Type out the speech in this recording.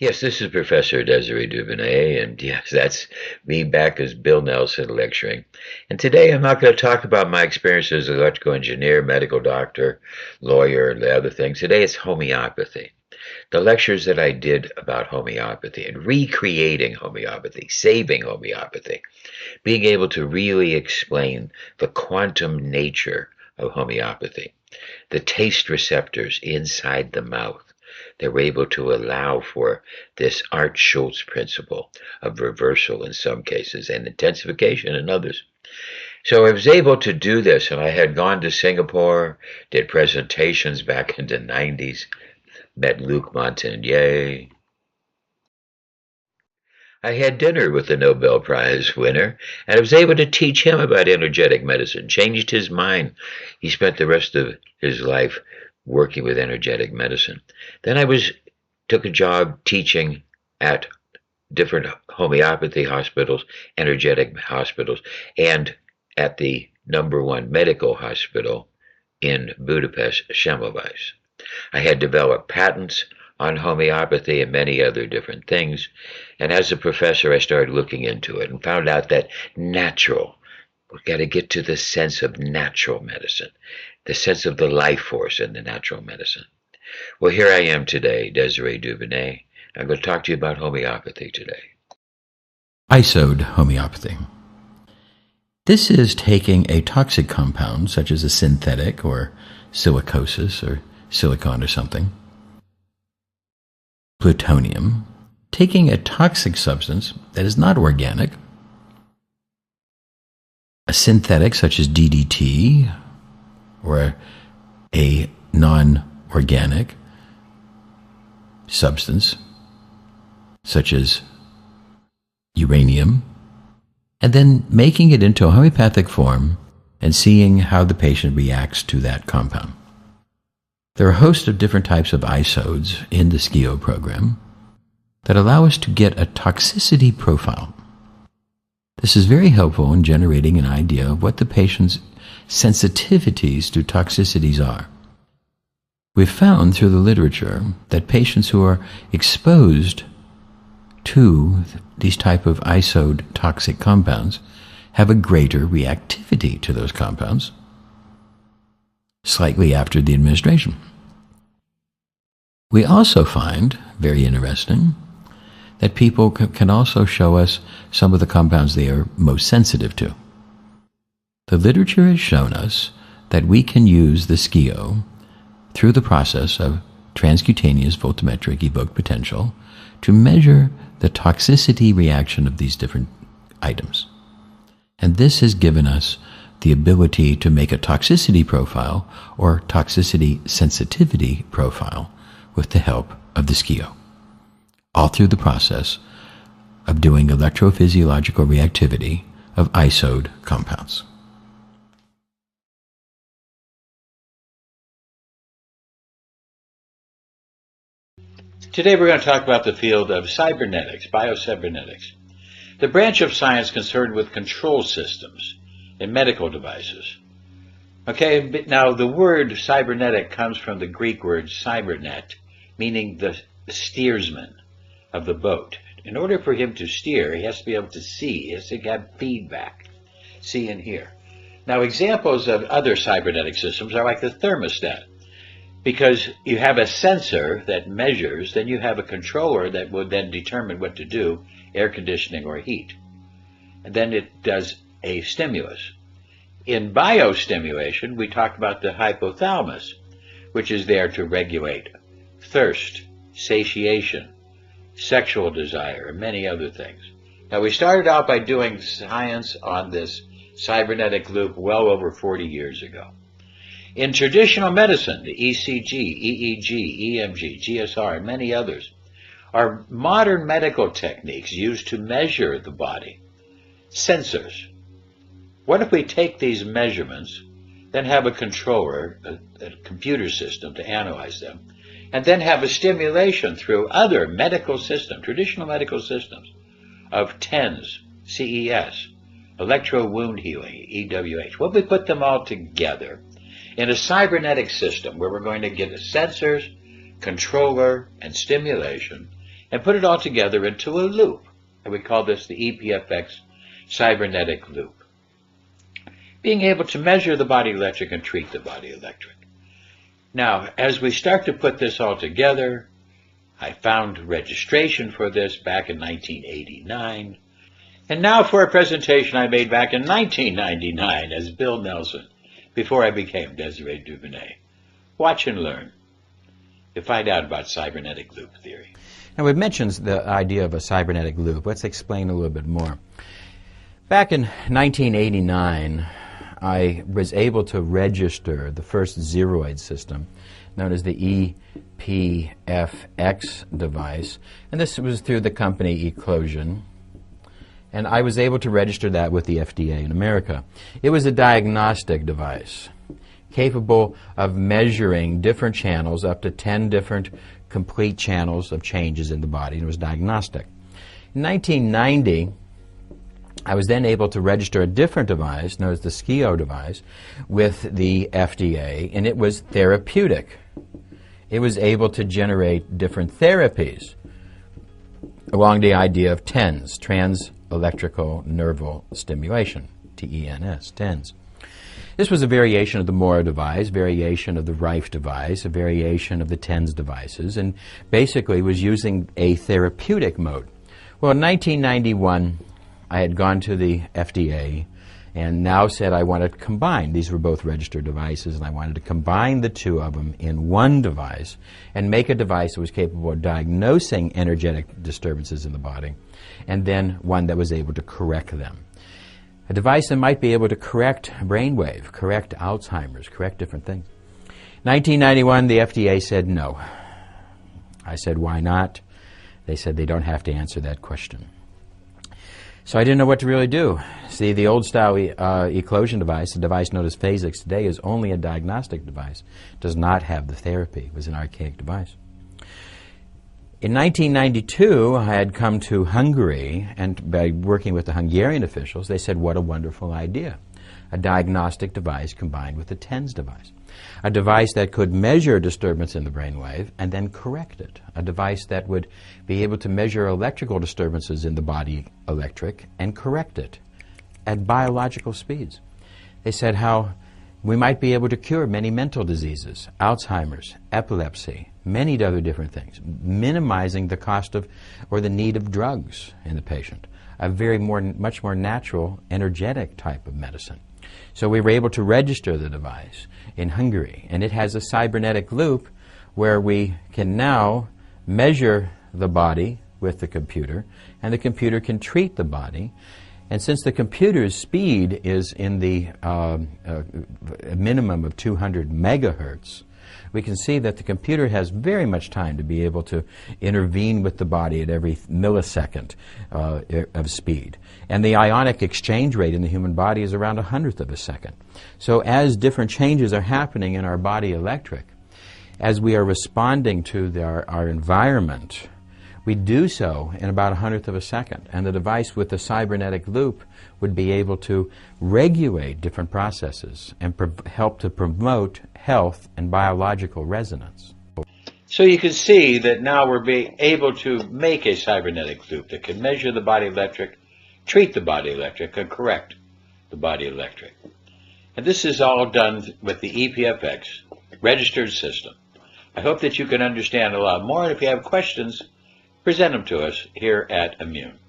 Yes, this is Professor Desiree Dubonnet, and yes, that's me back as Bill Nelson lecturing. And today I'm not going to talk about my experience as an electrical engineer, medical doctor, lawyer, and the other things. Today it's homeopathy. The lectures that I did about homeopathy and recreating homeopathy, saving homeopathy, being able to really explain the quantum nature of homeopathy, the taste receptors inside the mouth. They were able to allow for this Art Schultz principle of reversal in some cases and intensification in others. So I was able to do this, and I had gone to Singapore, did presentations back in the 90s, met Luc Montagnier. I had dinner with the Nobel Prize winner, and I was able to teach him about energetic medicine, changed his mind. He spent the rest of his life working with energetic medicine. Then took a job teaching at different homeopathy hospitals, energetic hospitals, and at the #1 medical hospital in Budapest, Semmelweis. I had developed patents on homeopathy and many other different things. And as a professor, I started looking into it and found out that we've got to get to the sense of natural medicine, the sense of the life force in the natural medicine. Well, here I am today, Desiree Dubonnet. I'm going to talk to you about homeopathy today. Isode homeopathy. This is taking a toxic compound, such as a synthetic or silicosis or silicon or something, plutonium, taking a toxic substance that is not organic, a synthetic such as DDT, or a non-organic substance such as uranium, and then making it into a homeopathic form and seeing how the patient reacts to that compound. There are a host of different types of isodes in the SCIO program that allow us to get a toxicity profile. This is very helpful in generating an idea of what the patient's sensitivities to toxicities are. We've found through the literature that patients who are exposed to these type of isode toxic compounds have a greater reactivity to those compounds slightly after the administration. We also find, very interesting, that people can also show us some of the compounds they are most sensitive to. The literature has shown us that we can use the SCIO through the process of transcutaneous voltammetric evoked potential to measure the toxicity reaction of these different items. And this has given us the ability to make a toxicity profile or toxicity sensitivity profile with the help of the SCIO, all through the process of doing electrophysiological reactivity of isode compounds. Today we're going to talk about the field of cybernetics, biocybernetics, the branch of science concerned with control systems in medical devices. Okay, now the word cybernetic comes from the Greek word cybernet, meaning the steersman of the boat. In order for him to steer, he has to be able to see, he has to have feedback, see and hear. Now examples of other cybernetic systems are like the thermostat. Because you have a sensor that measures, then you have a controller that will then determine what to do, air conditioning or heat. And then it does a stimulus. In biostimulation, we talk about the hypothalamus, which is there to regulate thirst, satiation, sexual desire, and many other things. Now, we started out by doing science on this cybernetic loop well over 40 years ago. In traditional medicine, the ECG, EEG, EMG, GSR, and many others are modern medical techniques used to measure the body. Sensors. What if we take these measurements, then have a controller, a computer system to analyze them, and then have a stimulation through other medical systems, traditional medical systems, of TENS, CES, electro wound healing, EWH. What if we put them all together in a cybernetic system where we're going to get sensors, controller, and stimulation and put it all together into a loop. And we call this the EPFX cybernetic loop. Being able to measure the body electric and treat the body electric. Now, as we start to put this all together, I found registration for this back in 1989. And now for a presentation I made back in 1999 as Bill Nelson, before I became Desiree Duvernay. Watch and learn to find out about cybernetic loop theory. Now, we've mentioned the idea of a cybernetic loop. Let's explain a little bit more. Back in 1989, I was able to register the first zeroid system, known as the EPFX device, and this was through the company Eclosion, and I was able to register that with the FDA in America. It was a diagnostic device, capable of measuring different channels, up to 10 different complete channels of changes in the body, and it was diagnostic. In 1990, I was then able to register a different device, known as the SCIO device, with the FDA, and it was therapeutic. It was able to generate different therapies along the idea of TENS, trans-electrical nerval stimulation, TENS, TENS. This was a variation of the Mora device, variation of the Rife device, a variation of the TENS devices, and basically was using a therapeutic mode. Well, in 1991, I had gone to the FDA and now said I wanted to combine. These were both registered devices, and I wanted to combine the two of them in one device and make a device that was capable of diagnosing energetic disturbances in the body, and then one that was able to correct them. A device that might be able to correct brainwave, correct Alzheimer's, correct different things. 1991, the FDA said no. I said, why not? They said they don't have to answer that question. So I didn't know what to really do. See, the old-style Eclosion device, the device known as Phasix today, is only a diagnostic device. It does not have the therapy. It was an archaic device. In 1992, I had come to Hungary, and by working with the Hungarian officials, they said, what a wonderful idea. A diagnostic device combined with a TENS device. A device that could measure disturbance in the brainwave and then correct it. A device that would be able to measure electrical disturbances in the body electric and correct it at biological speeds. They said how we might be able to cure many mental diseases, Alzheimer's, epilepsy, many other different things, minimizing the cost of or the need of drugs in the patient. A much more natural, energetic type of medicine. So we were able to register the device in Hungary, and it has a cybernetic loop where we can now measure the body with the computer, and the computer can treat the body. And since the computer's speed is in the a minimum of 200 megahertz, we can see that the computer has very much time to be able to intervene with the body at every millisecond of speed. And the ionic exchange rate in the human body is around 100th of a second. So as different changes are happening in our body electric, as we are responding to our environment, we do so in about 100th of a second. And the device with the cybernetic loop would be able to regulate different processes and help to promote health and biological resonance. So you can see that now we're being able to make a cybernetic loop that can measure the body electric, treat the body electric, and correct the body electric. And this is all done with the EPFX registered system. I hope that you can understand a lot more, and if you have questions, present them to us here at Immune.